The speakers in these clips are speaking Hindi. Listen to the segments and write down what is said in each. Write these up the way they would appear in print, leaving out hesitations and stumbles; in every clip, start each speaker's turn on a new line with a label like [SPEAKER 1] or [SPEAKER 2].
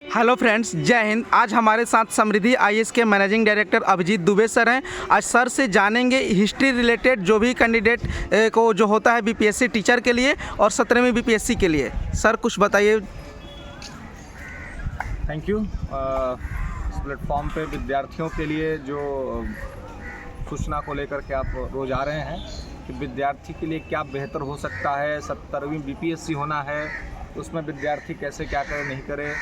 [SPEAKER 1] हेलो फ्रेंड्स, जय हिंद। आज हमारे साथ समृद्धि आईएएस के managing director Abhijit Dubey sir हैं। आज सर से जानेंगे हिस्ट्री रिलेटेड जो भी कैंडिडेट को जो होता है बीपीएससी टीचर के लिए और 17वीं बीपीएससी के लिए। सर कुछ बताइए।
[SPEAKER 2] Thank you. इस प्लेटफॉर्म पे विद्यार्थियों के लिए जो सूचना को लेकर के आप रोज आ रहे हैं कि विद्यार्थी के लिए क्या बेहतर हो सकता है, 17वीं बीपीएससी होना है, उसमें विद्यार्थी कैसे क्या करे नहीं करे,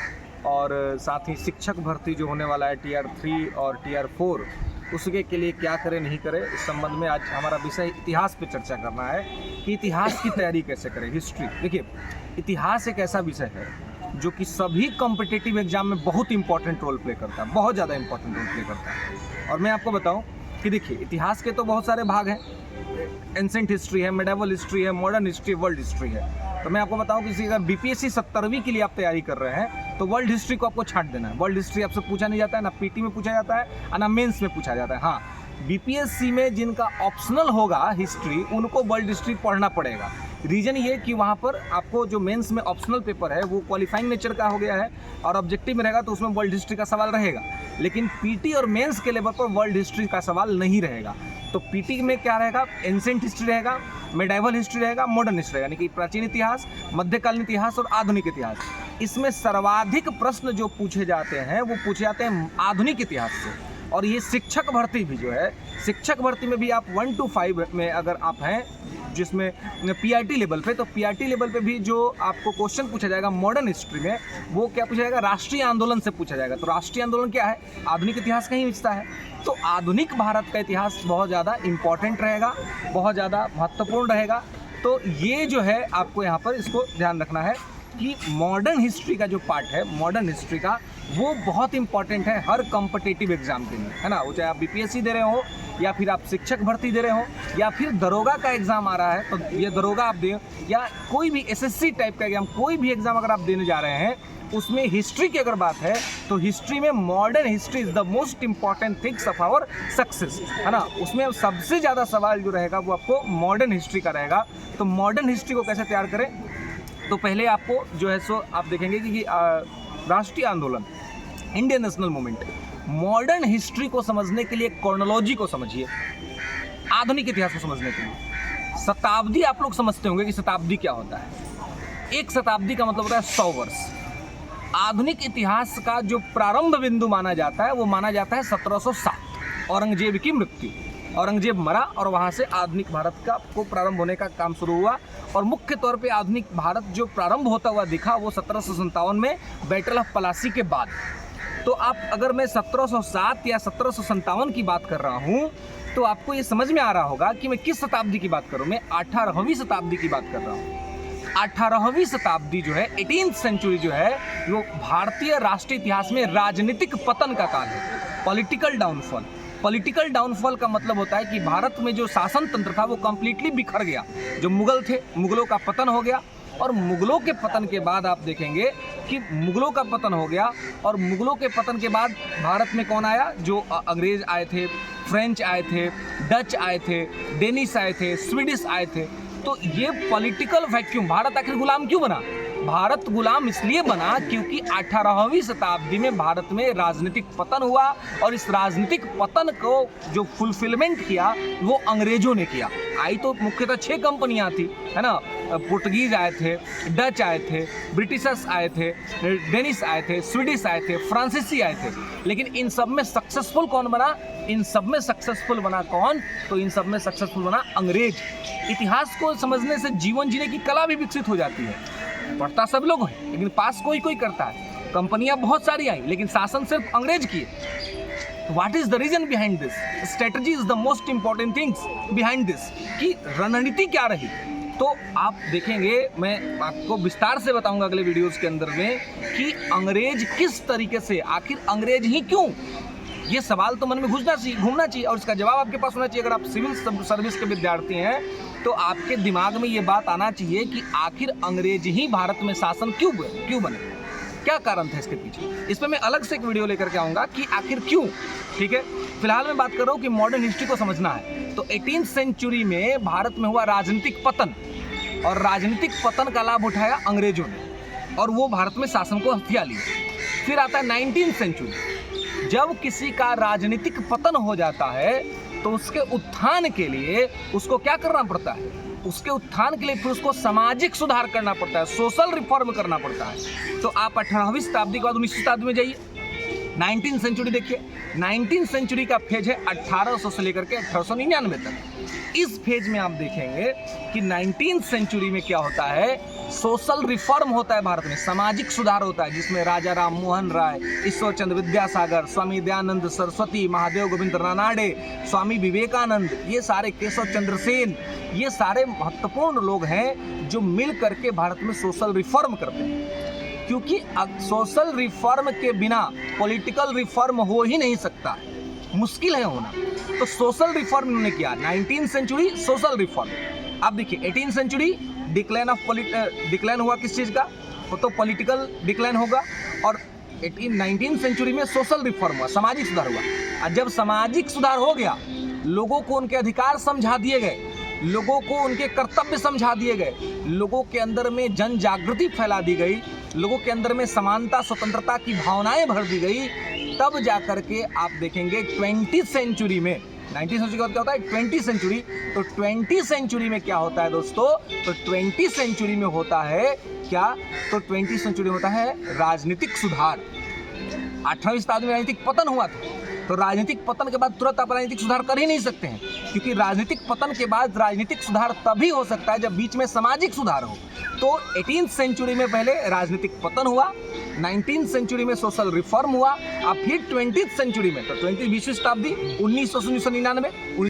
[SPEAKER 2] और साथ ही शिक्षक भर्ती जो होने वाला है टीआर 3 और टीआर 4 उसके के लिए क्या करे नहीं करे। इस संबंध में आज हमारा विषय इतिहास पे चर्चा करना है कि इतिहास की तैयारी कैसे करें। हिस्ट्री, देखिए इतिहास एक ऐसा विषय है जो कि सभी कॉम्पिटिटिव एग्जाम में बहुत इंपॉर्टेंट रोल प्ले करता है, बहुत ज़्यादा इंपॉर्टेंट रोल प्ले करता है। और मैं आपको बताऊं कि देखिए इतिहास के तो बहुत सारे भाग हैं, एंसेंट हिस्ट्री है, मेडिवल हिस्ट्री है, मॉडर्न हिस्ट्री, वर्ल्ड हिस्ट्री है। तो मैं आपको बताऊं कि अगर बीपीएससी 17वीं के लिए आप तैयारी कर रहे हैं तो वर्ल्ड हिस्ट्री को आपको छांट देना है। वर्ल्ड हिस्ट्री आपसे पूछा नहीं जाता है, ना पीटी में पूछा जाता है और ना मेंस में पूछा जाता है। हाँ, बीपीएससी में जिनका ऑप्शनल होगा हिस्ट्री, उनको वर्ल्ड हिस्ट्री पढ़ना पड़ेगा। रीज़न ये कि वहाँ पर आपको जो मेंस में ऑप्शनल पेपर है वो क्वालिफाइंग नेचर का हो गया है और ऑब्जेक्टिव में रहेगा तो उसमें वर्ल्ड हिस्ट्री का सवाल रहेगा, लेकिन पीटी और मेंस के लेवल पर वर्ल्ड हिस्ट्री का सवाल नहीं रहेगा। तो पीटी में क्या रहेगा, एंसेंट हिस्ट्री रहेगा, मेडिवल हिस्ट्री रहेगा, मॉडर्न हिस्ट्री रहेगा, यानी कि प्राचीन इतिहास, मध्यकालीन इतिहास और आधुनिक इतिहास। इसमें सर्वाधिक प्रश्न जो पूछे जाते हैं वो पूछे जाते हैं आधुनिक इतिहास से। और ये शिक्षक भर्ती भी जो है, शिक्षक भर्ती में भी आप 1 to 5 में अगर आप हैं जिसमें पीआरटी लेवल पे, तो पीआरटी लेवल पे भी जो आपको क्वेश्चन पूछा जाएगा मॉडर्न हिस्ट्री में, वो क्या पूछा जाएगा, राष्ट्रीय आंदोलन से पूछा जाएगा। तो राष्ट्रीय आंदोलन क्या है, आधुनिक इतिहास का ही हिस्सा है। तो आधुनिक भारत का इतिहास बहुत ज़्यादा इम्पॉर्टेंट रहेगा, बहुत ज़्यादा महत्वपूर्ण रहेगा। तो ये जो है आपको यहाँ पर इसको ध्यान रखना है कि मॉडर्न हिस्ट्री का जो पार्ट है, मॉडर्न हिस्ट्री का, वो बहुत इंपॉर्टेंट है हर कॉम्पिटिटिव एग्जाम के लिए, है ना। वो चाहे आप बीपीएससी दे रहे हो या फिर आप शिक्षक भर्ती दे रहे हो या फिर दरोगा का एग्ज़ाम आ रहा है तो ये दरोगा आप दें, या कोई भी एसएससी टाइप का एग्जाम, कोई भी एग्ज़ाम अगर आप देने जा रहे हैं उसमें हिस्ट्री की अगर बात है तो हिस्ट्री में modern history is the most important things of our success, है ना। उसमें सबसे ज़्यादा सवाल जो रहेगा वो आपको मॉडर्न हिस्ट्री का रहेगा। तो मॉडर्न हिस्ट्री को कैसे तैयार करें, तो पहले आपको जो है सो आप देखेंगे कि राष्ट्रीय आंदोलन, Indian national movement, modern history को समझने के लिए क्रोनोलॉजी को समझिए, आधुनिक इतिहास को समझने के लिए शताब्दी आप लोग समझते होंगे कि शताब्दी क्या होता है। एक शताब्दी का मतलब होता है 100 वर्ष। आधुनिक इतिहास का जो प्रारंभ बिंदु माना जाता है वो माना जाता है 1707, औरंगजेब की मृत्यु। औरंगजेब मरा और वहाँ से आधुनिक भारत का को प्रारंभ होने का काम शुरू हुआ। और मुख्य तौर पे आधुनिक भारत जो प्रारंभ होता हुआ दिखा वो 1757 में बैटल ऑफ प्लासी के बाद। तो आप अगर मैं 1707 या 1757 की बात कर रहा हूँ तो आपको ये समझ में आ रहा होगा कि मैं किस शताब्दी की बात कर रहा हूँ। मैं 18वीं शताब्दी की बात कर रहा हूँ। 18वीं शताब्दी जो है, 18th सेंचुरी जो है, वो भारतीय राष्ट्रीय इतिहास में राजनीतिक पतन का काल है, पॉलिटिकल डाउनफॉल। पॉलिटिकल डाउनफॉल का मतलब होता है कि भारत में जो शासन तंत्र था वो कंप्लीटली बिखर गया। जो मुगल थे, मुगलों का पतन हो गया। और मुगलों के पतन के बाद आप देखेंगे कि मुगलों का पतन हो गया और मुगलों के पतन के बाद भारत में कौन आया, जो अंग्रेज आए थे, फ्रेंच आए थे, डच आए थे, डेनिश आए थे, स्वीडिश आए थे। तो ये पॉलिटिकल वैक्यूम, भारत आखिर गुलाम क्यों बना? भारत गुलाम इसलिए बना क्योंकि 18वीं शताब्दी में भारत में राजनीतिक पतन हुआ और इस राजनीतिक पतन को जो फुलफिलमेंट किया वो अंग्रेजों ने किया। आई तो मुख्यतः 6 कंपनियां थी, है ना। पुर्तगीज आए थे, डच आए थे, ब्रिटिशर्स आए थे, डेनिश आए थे, स्वीडिश आए थे, फ्रांसीसी आए थे। लेकिन इन सब में सक्सेसफुल कौन बना? इन सब में सक्सेसफुल बना कौन? तो इन सब में सक्सेसफुल बना अंग्रेज। इतिहास को समझने से जीवन जीने की कला भी विकसित हो जाती है। पढ़ता सब लोग हैं लेकिन पास कोई कोई करता है। कंपनियां बहुत सारी आई लेकिन शासन सिर्फ अंग्रेज किए। What is the reason behind this? Strategy is the most important things behind this, कि रणनीति क्या रही। तो आप देखेंगे, मैं आपको विस्तार से बताऊंगा अगले वीडियोस के अंदर में कि अंग्रेज किस तरीके से, आखिर अंग्रेज ही क्यों, ये सवाल तो मन में घुसना चाहिए, घूमना चाहिए और इसका जवाब आपके पास होना चाहिए। अगर आप सिविल सर्विस के विद्यार्थी हैं तो आपके दिमाग में ये बात आना चाहिए कि आखिर अंग्रेज ही भारत में शासन क्यों बने, क्या कारण था इसके पीछे। इस पर मैं अलग से एक वीडियो लेकर के आऊँगा कि आखिर क्यों। ठीक है, फिलहाल मैं बात कर रहा हूँ कि मॉडर्न हिस्ट्री को समझना है। तो 18th सेंचुरी में भारत में हुआ राजनीतिक पतन और राजनीतिक पतन का लाभ उठाया अंग्रेजों ने और वो भारत में शासन को हथिया लिए।
[SPEAKER 3] फिर आता है 19th सेंचुरी। जब किसी का राजनीतिक पतन हो जाता है तो उसके उत्थान के लिए उसको क्या करना पड़ता है, उसके उत्थान के लिए फिर उसको सामाजिक सुधार करना पड़ता है, सोशल रिफॉर्म करना पड़ता है। तो आप 18वीं शताब्दी के बाद 19वीं शताब्दी में जाइए, 19th सेंचुरी देखिए। 19th सेंचुरी का फेज है 1800 से लेकर के 1899 तक। इस फेज में आप देखेंगे कि 19th सेंचुरी में क्या होता है, सोशल रिफॉर्म होता है भारत में, सामाजिक सुधार होता है, जिसमें राजा राम मोहन राय, ईश्वर चंद्र विद्यासागर, स्वामी दयानंद सरस्वती, महादेव गोविंद रानाडे, स्वामी विवेकानंद, ये सारे केशव चंद्र सेन, ये सारे महत्वपूर्ण लोग हैं जो मिल करके भारत में सोशल रिफॉर्म करते हैं। क्योंकि सोशल रिफॉर्म के बिना पॉलिटिकल रिफॉर्म हो ही नहीं सकता, मुश्किल है होना। तो सोशल रिफॉर्म उन्होंने किया। 19th century social reform. अब देखिए 18th सेंचुरी डिक्लाइन हुआ किस चीज़ का, तो पॉलिटिकल डिक्लाइन होगा। और 19th सेंचुरी में सोशल रिफॉर्म हुआ, सामाजिक सुधार हुआ। और जब सामाजिक सुधार हो गया, लोगों को उनके अधिकार समझा दिए गए, लोगों को उनके कर्तव्य समझा दिए गए, लोगों के अंदर में जन जागृति फैला दी गई, लोगों के अंदर में समानता स्वतंत्रता की भावनाएं भर दी गई, तब जाकर के आप देखेंगे 20th सेंचुरी में, 19th सेंचुरी का क्या होता है 20th सेंचुरी। तो 20th सेंचुरी में क्या होता है दोस्तों, तो 20th सेंचुरी में होता है क्या, तो 20th सेंचुरी में होता है राजनीतिक सुधार। 18वीं शताब्दी में राजनीतिक पतन हुआ था, तो राजनीतिक पतन के बाद तुरंत आप राजनीतिक सुधार कर ही नहीं सकते हैं, क्योंकि राजनीतिक पतन के बाद राजनीतिक सुधार तभी हो सकता है जब बीच में सामाजिक सुधार हो। तो 18th सेंचुरी में पहले राजनीतिक पतन हुआ, 19th सेंचुरी में सोशल रिफॉर्म हुआ, अब फिर 20th सेंचुरी में, तो 20वीं शताब्दी 1999